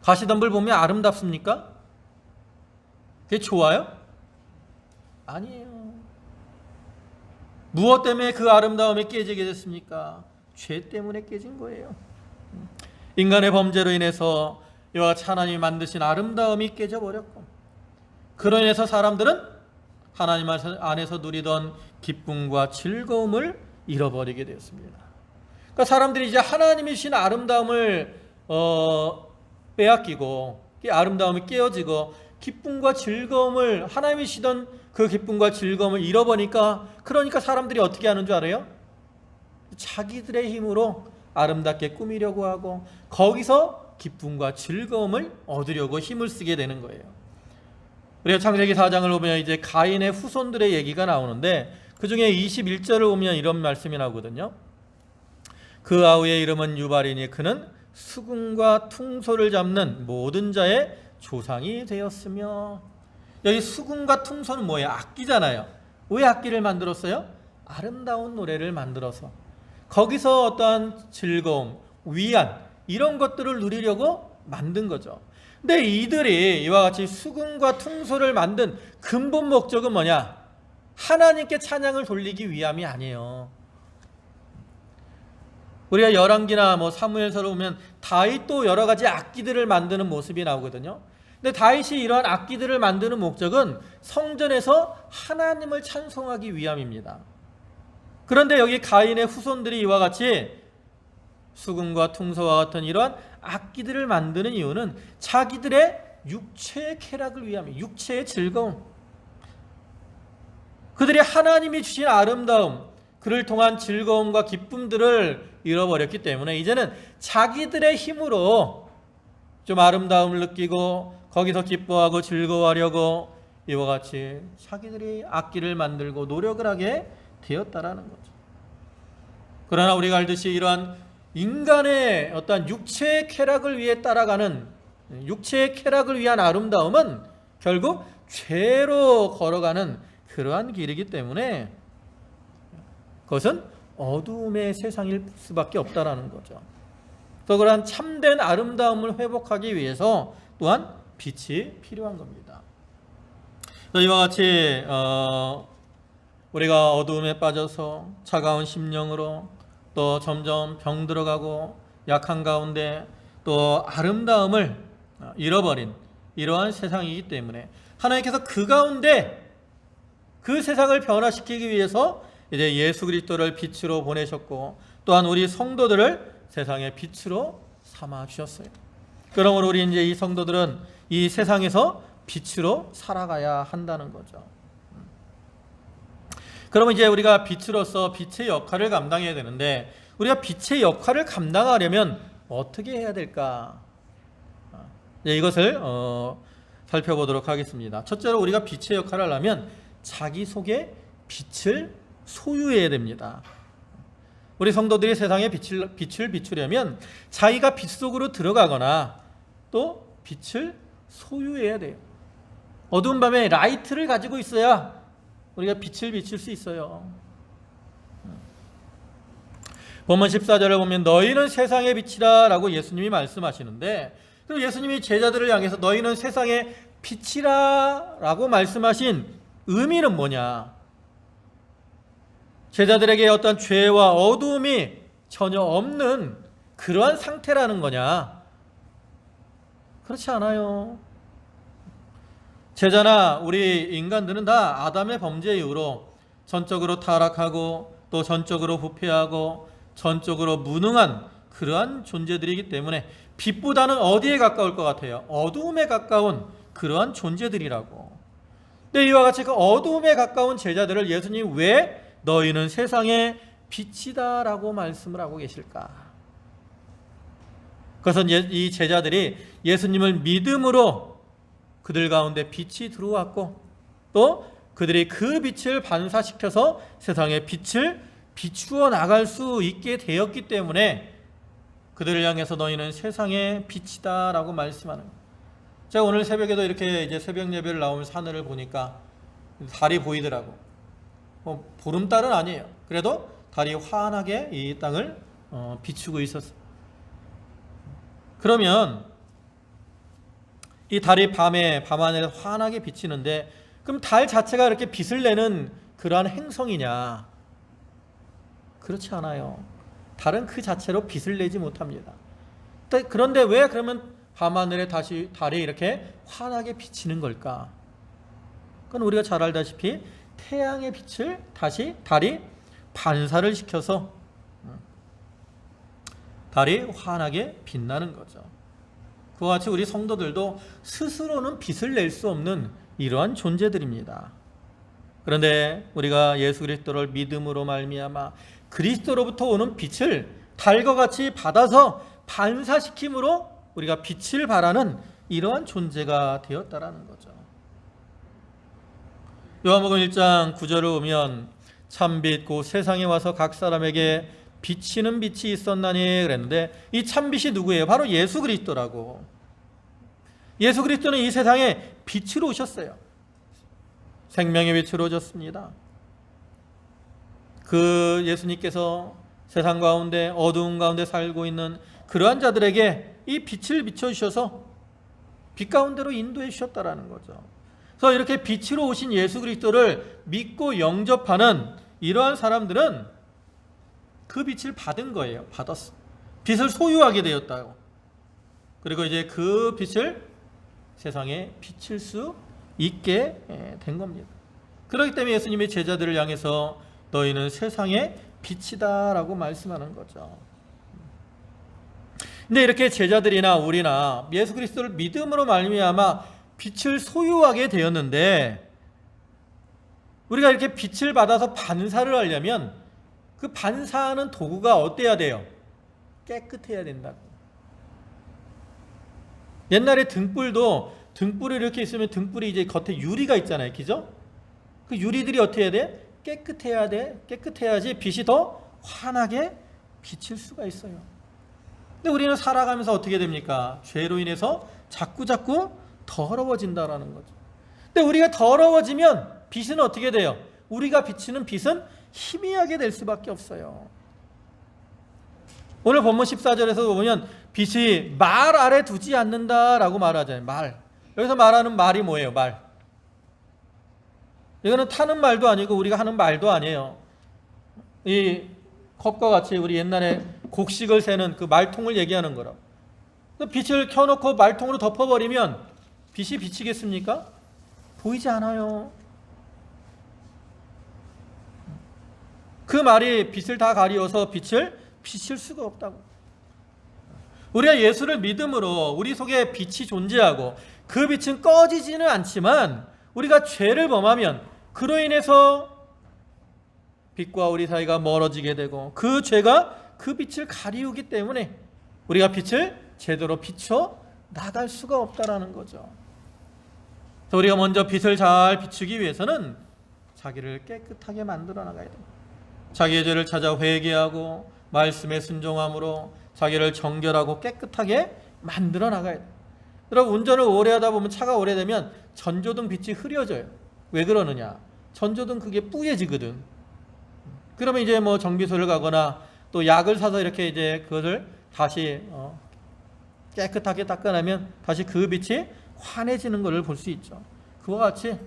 B: 가시덤불 보면 아름답습니까? 그게 좋아요? 아니에요. 무엇 때문에 그 아름다움이 깨지게 됐습니까? 죄 때문에 깨진 거예요. 인간의 범죄로 인해서 이와 같이 하나님이 만드신 아름다움이 깨져버렸고, 그로 인해서 사람들은 하나님 안에서 누리던 기쁨과 즐거움을 잃어버리게 되었습니다. 그러니까 사람들이 이제 하나님이 주신 아름다움을 빼앗기고, 이 아름다움이 깨어지고, 기쁨과 즐거움을, 하나님이 주시던 그 기쁨과 즐거움을 잃어버리니까, 그러니까 사람들이 어떻게 하는 줄 알아요? 자기들의 힘으로 아름답게 꾸미려고 하고, 거기서 기쁨과 즐거움을 얻으려고 힘을 쓰게 되는 거예요. 우리가 창세기 4장을 보면 이제 가인의 후손들의 얘기가 나오는데, 그 중에 21절을 보면 이런 말씀이 나오거든요. 그 아우의 이름은 유발이니 그는 수금과 퉁소를 잡는 모든 자의 조상이 되었으며. 여기 수금과 퉁소는 뭐예요? 악기잖아요. 왜 악기를 만들었어요? 아름다운 노래를 만들어서 거기서 어떠한 즐거움, 위안, 이런 것들을 누리려고 만든 거죠. 근데 이들이 이와 같이 수금과 퉁소를 만든 근본 목적은 뭐냐? 하나님께 찬양을 돌리기 위함이 아니에요. 우리가 열왕기나 사무엘서를 보면 다윗도 여러 가지 악기들을 만드는 모습이 나오거든요. 근데 다윗이 이러한 악기들을 만드는 목적은 성전에서 하나님을 찬송하기 위함입니다. 그런데 여기 가인의 후손들이 이와 같이 수금과 퉁소와 같은 이러한 악기들을 만드는 이유는 자기들의 육체의 쾌락을 위함이에요. 육체의 즐거움. 그들이 하나님이 주신 아름다움, 그를 통한 즐거움과 기쁨들을 잃어버렸기 때문에 이제는 자기들의 힘으로 좀 아름다움을 느끼고 거기서 기뻐하고 즐거워하려고 이와 같이 자기들이 악기를 만들고 노력을 하게 되었다라는 거죠. 그러나 우리가 알듯이 이러한 인간의 어떤 육체의 쾌락을 위해 따라가는, 육체의 쾌락을 위한 아름다움은 결국 죄로 걸어가는 그러한 길이기 때문에 그것은 어두움의 세상일 수밖에 없다라는 거죠. 또 그러한 참된 아름다움을 회복하기 위해서 또한 빛이 필요한 겁니다. 이와 같이 우리가 어두움에 빠져서 차가운 심령으로 또 점점 병들어가고 약한 가운데 또 아름다움을 잃어버린 이러한 세상이기 때문에 하나님께서 그 가운데 그 세상을 변화시키기 위해서 이제 예수 그리스도를 빛으로 보내셨고 또한 우리 성도들을 세상의 빛으로 삼아 주셨어요. 그러므로 우리 이제 이 성도들은 이 세상에서 빛으로 살아가야 한다는 거죠. 그러면 이제 우리가 빛으로서 빛의 역할을 감당해야 되는데 우리가 빛의 역할을 감당하려면 어떻게 해야 될까? 이것을 살펴보도록 하겠습니다. 첫째로 우리가 빛의 역할을 하려면 자기 속에 빛을 소유해야 됩니다. 우리 성도들이 세상에 빛을 비추려면 자기가 빛 속으로 들어가거나 또 빛을 소유해야 돼요. 어두운 밤에 라이트를 가지고 있어야 우리가 빛을 비출 수 있어요. 본문 14절을 보면 너희는 세상의 빛이라 라고 예수님이 말씀하시는데 그럼 예수님이 제자들을 향해서 너희는 세상의 빛이라 라고 말씀하신 의미는 뭐냐? 제자들에게 어떤 죄와 어두움이 전혀 없는 그러한 상태라는 거냐? 그렇지 않아요. 제자나 우리 인간들은 다 아담의 범죄 이후로 전적으로 타락하고 또 전적으로 부패하고 전적으로 무능한 그러한 존재들이기 때문에 빛보다는 어디에 가까울 것 같아요? 어두움에 가까운 그러한 존재들이라고. 근데 이와 같이 그 어두움에 가까운 제자들을 예수님 왜 너희는 세상의 빛이다 라고 말씀을 하고 계실까? 그것은 이 제자들이 예수님을 믿음으로 그들 가운데 빛이 들어왔고 또 그들이 그 빛을 반사시켜서 세상의 빛을 비추어 나갈 수 있게 되었기 때문에 그들을 향해서 너희는 세상의 빛이다 라고 말씀하는 거예요. 제가 오늘 새벽에도 이렇게 이제 새벽 예배를 나오면서 하늘을 보니까 달이 보이더라고. 보름달은 아니에요. 그래도 달이 환하게 이 땅을 비추고 있었어요. 그러면 이 달이 밤하늘에 환하게 비치는데 그럼 달 자체가 이렇게 빛을 내는 그러한 행성이냐? 그렇지 않아요. 달은 그 자체로 빛을 내지 못합니다. 그런데 왜 그러면 밤하늘에 다시 달이 이렇게 환하게 비치는 걸까? 그건 우리가 잘 알다시피 태양의 빛을 다시 달이 반사를 시켜서 달이 환하게 빛나는 거죠. 그와 같이 우리 성도들도 스스로는 빛을 낼 수 없는 이러한 존재들입니다. 그런데 우리가 예수 그리스도를 믿음으로 말미암아 그리스도로부터 오는 빛을 달과 같이 받아서 반사시킴으로 우리가 빛을 발하는 이러한 존재가 되었다라는 거죠. 요한복음 1장 9절을 보면 참빛 곧 세상에 와서 각 사람에게 비치는 빛이 있었나니 그랬는데 이 참빛이 누구예요? 바로 예수 그리스도라고. 예수 그리스도는 이 세상에 빛으로 오셨어요. 생명의 빛으로 오셨습니다. 그 예수님께서 세상 가운데 어두운 가운데 살고 있는 그러한 자들에게 이 빛을 비춰주셔서 빛 가운데로 인도해 주셨다라는 거죠. 그래서 이렇게 빛으로 오신 예수 그리스도를 믿고 영접하는 이러한 사람들은 그 빛을 받은 거예요. 받았어. 빛을 소유하게 되었다고. 그리고 이제 그 빛을 세상에 비칠 수 있게 된 겁니다. 그렇기 때문에 예수님이 제자들을 향해서 너희는 세상의 빛이다 라고 말씀하는 거죠. 근데 이렇게 제자들이나 우리나 예수 그리스도를 믿음으로 말미암아 빛을 소유하게 되었는데 우리가 이렇게 빛을 받아서 반사를 하려면 그 반사하는 도구가 어때야 돼요? 깨끗해야 된다고. 옛날에 등불이 이렇게 있으면 등불이 이제 겉에 유리가 있잖아요. 그죠? 그 유리들이 어떻게 해야 돼? 깨끗해야 돼. 깨끗해야지 빛이 더 환하게 비칠 수가 있어요. 근데 우리는 살아가면서 어떻게 됩니까? 죄로 인해서 자꾸 더러워진다라는 거죠. 근데 우리가 더러워지면 빛은 어떻게 돼요? 우리가 비치는 빛은 희미하게 될 수밖에 없어요. 오늘 본문 14절에서 보면 빛이 말 아래 두지 않는다라고 말하잖아요. 말. 여기서 말하는 말이 뭐예요? 말. 이거는 타는 말도 아니고 우리가 하는 말도 아니에요. 이 컵과 같이 우리 옛날에 곡식을 세는 그 말통을 얘기하는 거라고. 빛을 켜놓고 말통으로 덮어버리면 빛이 비치겠습니까? 보이지 않아요. 그 말이 빛을 다 가리워서 빛을 비칠 수가 없다고. 우리가 예수를 믿음으로 우리 속에 빛이 존재하고 그 빛은 꺼지지는 않지만 우리가 죄를 범하면 그로 인해서 빛과 우리 사이가 멀어지게 되고 그 죄가 그 빛을 가리우기 때문에 우리가 빛을 제대로 비춰 나갈 수가 없다라는 거죠. 그래서 우리가 먼저 빛을 잘 비추기 위해서는 자기를 깨끗하게 만들어 나가야 됩니다. 자기의 죄를 찾아 회개하고 말씀에 순종함으로 자기를 정결하고 깨끗하게 만들어 나가야 돼요. 여러분 운전을 오래 하다 보면 차가 오래되면 전조등 빛이 흐려져요. 왜 그러느냐? 전조등 그게 뿌얘지거든. 그러면 이제 뭐 정비소를 가거나 또 약을 사서 이렇게 이제 그것을 다시 깨끗하게 닦아내면 다시 그 빛이 환해지는 것을 볼 수 있죠. 그와 같이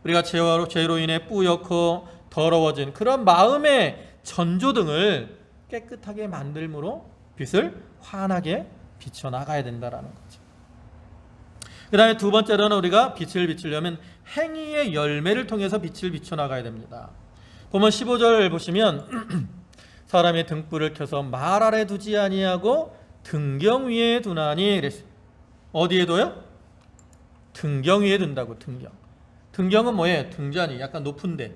B: 우리가 죄로 인해 뿌옇고 더러워진 그런 마음의 전조등을 깨끗하게 만들므로 빛을 환하게 비춰나가야 된다는 거죠. 그 다음에 두 번째로는 우리가 빛을 비추려면 행위의 열매를 통해서 빛을 비춰나가야 됩니다. 보면 15절 보시면 사람의 등불을 켜서 말 아래 두지 아니하고 등경 위에 두나니 그랬어요. 어디에 둬요? 등경 위에 둔다고. 등경. 등경은 뭐예요? 등잔이 약간 높은데.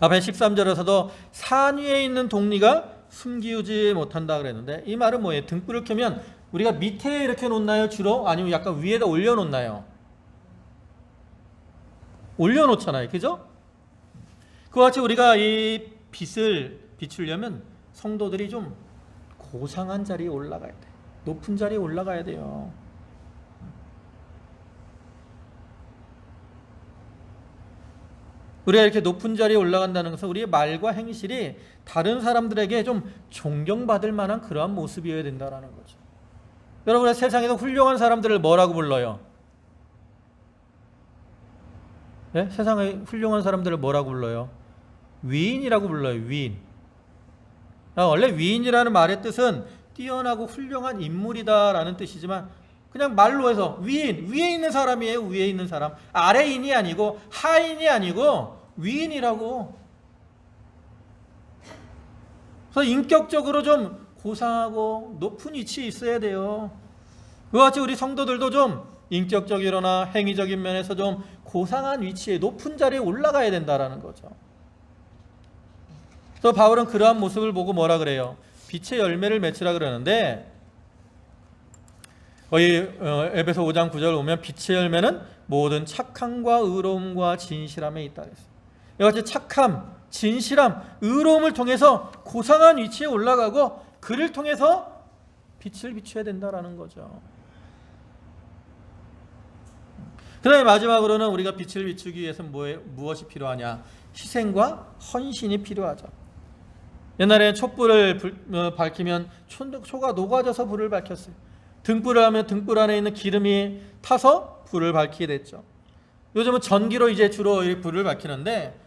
B: 앞에 13절에서도 산 위에 있는 동리가 숨기우지 못한다 그랬는데, 이 말은 뭐예요? 등불을 켜면 우리가 밑에 이렇게 놓나요 주로? 아니면 약간 위에다 올려놓나요? 올려놓잖아요, 그죠? 그와 같이 우리가 이 빛을 비추려면 성도들이 좀 고상한 자리에 올라가야 돼. 높은 자리에 올라가야 돼요. 우리가 이렇게 높은 자리에 올라간다는 것은 우리의 말과 행실이 다른 사람들에게 좀 존경받을 만한 그러한 모습이어야 된다는 거죠. 여러분, 세상에서 훌륭한 사람들을 뭐라고 불러요? 네? 세상의 훌륭한 사람들을 뭐라고 불러요? 위인이라고 불러요. 위인. 원래 위인이라는 말의 뜻은 뛰어나고 훌륭한 인물이다라는 뜻이지만, 그냥 말로 해서 위인, 위에 있는 사람이에요. 위에 있는 사람. 아래인이 아니고 하인이 아니고 위인이라고. 그래서 인격적으로 좀 고상하고 높은 위치에 있어야 돼요. 그와 같이 우리 성도들도 좀 인격적이거나 행위적인 면에서 좀 고상한 위치에, 높은 자리에 올라가야 된다라는 거죠. 또 바울은 그러한 모습을 보고 뭐라 그래요? 빛의 열매를 맺으라 그러는데, 거의 에베소 5장 9절 보면 빛의 열매는 모든 착함과 의로움과 진실함에 있다 그랬어요. 이같이 착함, 진실함, 의로움을 통해서 고상한 위치에 올라가고 그를 통해서 빛을 비춰야 된다라는 거죠. 그 다음에 마지막으로는 우리가 빛을 비추기 위해서 무엇이 필요하냐? 희생과 헌신이 필요하죠. 옛날에 촛불을 밝히면 초가 녹아져서 불을 밝혔어요. 등불을 하면 등불 안에 있는 기름이 타서 불을 밝히게 됐죠. 요즘은 전기로 이제 주로 불을 밝히는데,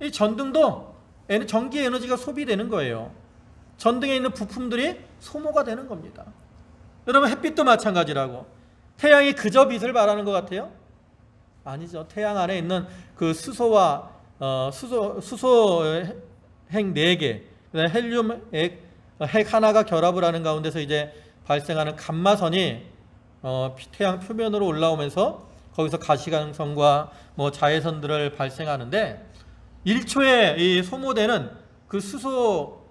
B: 이 전등도 전기 에너지가 소비되는 거예요. 전등에 있는 부품들이 소모가 되는 겁니다. 여러분, 햇빛도 마찬가지라고. 태양이 그저 빛을 발하는 것 같아요? 아니죠. 태양 안에 있는 그 수소와 수소 핵 4개, 헬륨 핵 하나가 결합을 하는 가운데서 이제 발생하는 감마선이 태양 표면으로 올라오면서 거기서 가시광선과 자외선들을 발생하는데, 1초에 이 소모되는 그 수소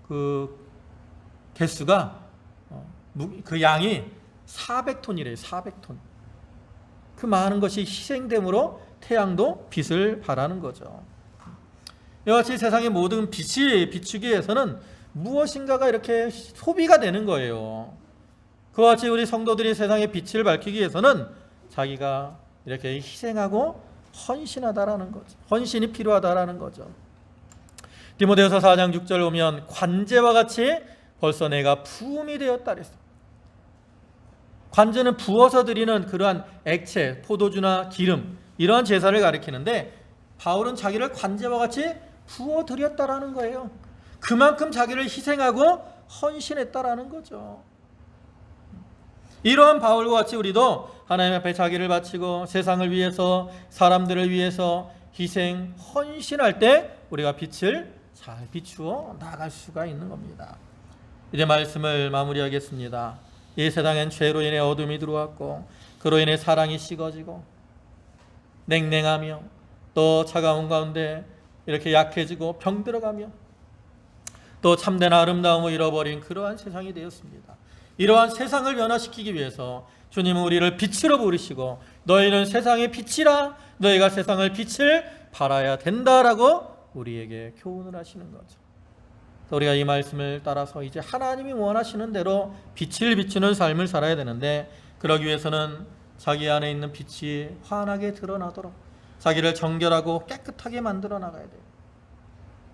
B: 그 개수가 그 양이 400톤이래요. 400톤. 그 많은 것이 희생됨으로 태양도 빛을 발하는 거죠. 이와 같이 세상의 모든 빛이 비추기 위해서는 무엇인가가 이렇게 소비가 되는 거예요. 그와 같이 우리 성도들이 세상의 빛을 밝히기 위해서는 자기가 이렇게 희생하고 헌신하다라는 거죠. 헌신이 필요하다라는 거죠. 디모데후서 4장 6절 보면 관제와 같이 벌써 내가 부음이 되었다 그랬어요. 관제는 부어서 드리는 그러한 액체, 포도주나 기름, 이러한 제사를 가리키는데, 바울은 자기를 관제와 같이 부어 드렸다라는 거예요. 그만큼 자기를 희생하고 헌신했다라는 거죠. 이러한 바울과 같이 우리도 하나님 앞에 자기를 바치고 세상을 위해서, 사람들을 위해서 희생, 헌신할 때 우리가 빛을 잘 비추어 나갈 수가 있는 겁니다. 이제 말씀을 마무리하겠습니다. 이 세상엔 죄로 인해 어둠이 들어왔고, 그로 인해 사랑이 식어지고 냉랭하며 또 차가운 가운데 이렇게 약해지고 병들어가며 또 참된 아름다움을 잃어버린 그러한 세상이 되었습니다. 이러한 세상을 변화시키기 위해서 주님은 우리를 빛으로 부르시고, 너희는 세상의 빛이라, 너희가 세상을 빛을 발하여야 된다라고 우리에게 교훈을 하시는 거죠. 우리가 이 말씀을 따라서 이제 하나님이 원하시는 대로 빛을 비추는 삶을 살아야 되는데, 그러기 위해서는 자기 안에 있는 빛이 환하게 드러나도록 자기를 정결하고 깨끗하게 만들어 나가야 돼요.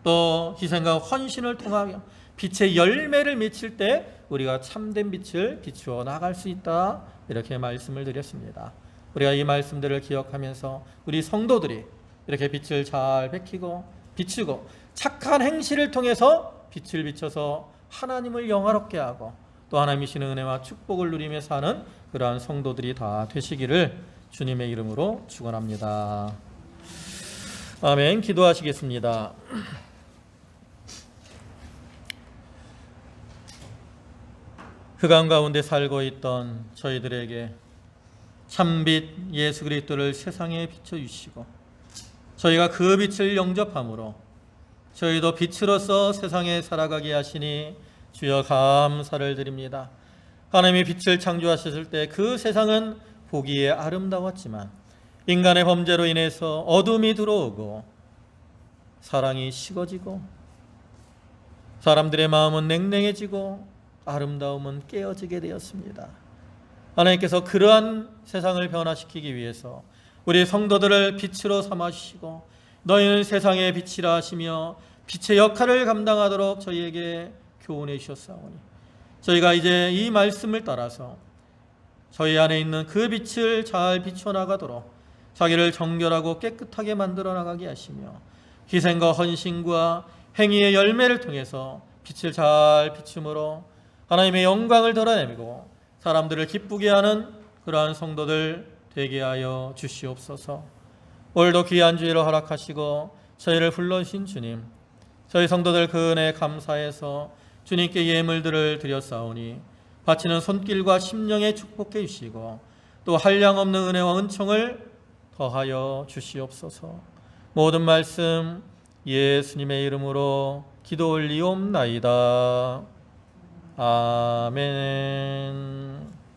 B: 또 희생과 헌신을 통하여 빛의 열매를 맺힐 때 우리가 참된 빛을 비추어 나갈 수 있다, 이렇게 말씀을 드렸습니다. 우리가 이 말씀들을 기억하면서 우리 성도들이 이렇게 빛을 잘 비추고 착한 행실을 통해서 빛을 비춰서 하나님을 영화롭게 하고 또 하나님이 주시는 은혜와 축복을 누리며 사는 그러한 성도들이 다 되시기를 주님의 이름으로 축원합니다. 아멘. 기도하시겠습니다. 흑암 가운데 살고 있던 저희들에게 참빛 예수 그리스도를 세상에 비춰주시고 저희가 그 빛을 영접함으로 저희도 빛으로서 세상에 살아가게 하시니 주여 감사를 드립니다. 하나님이 빛을 창조하셨을 때 그 세상은 보기에 아름다웠지만 인간의 범죄로 인해서 어둠이 들어오고 사랑이 식어지고 사람들의 마음은 냉랭해지고 아름다움은 깨어지게 되었습니다. 하나님께서 그러한 세상을 변화시키기 위해서 우리 성도들을 빛으로 삼아주시고 너희는 세상의 빛이라 하시며 빛의 역할을 감당하도록 저희에게 교훈해 주셨사오니 저희가 이제 이 말씀을 따라서 저희 안에 있는 그 빛을 잘 비춰나가도록 자기를 정결하고 깨끗하게 만들어 나가게 하시며 희생과 헌신과 행위의 열매를 통해서 빛을 잘 비춤으로 하나님의 영광을 드러내고 사람들을 기쁘게 하는 그러한 성도들 되게 하여 주시옵소서. 오늘도 귀한 주의를 허락하시고 저희를 불러주신 주님, 저희 성도들 그 은혜에 감사해서 주님께 예물들을 드렸사오니 바치는 손길과 심령에 축복해 주시고 또 한량없는 은혜와 은총을 더하여 주시옵소서. 모든 말씀 예수님의 이름으로 기도 올리옵나이다. 아멘.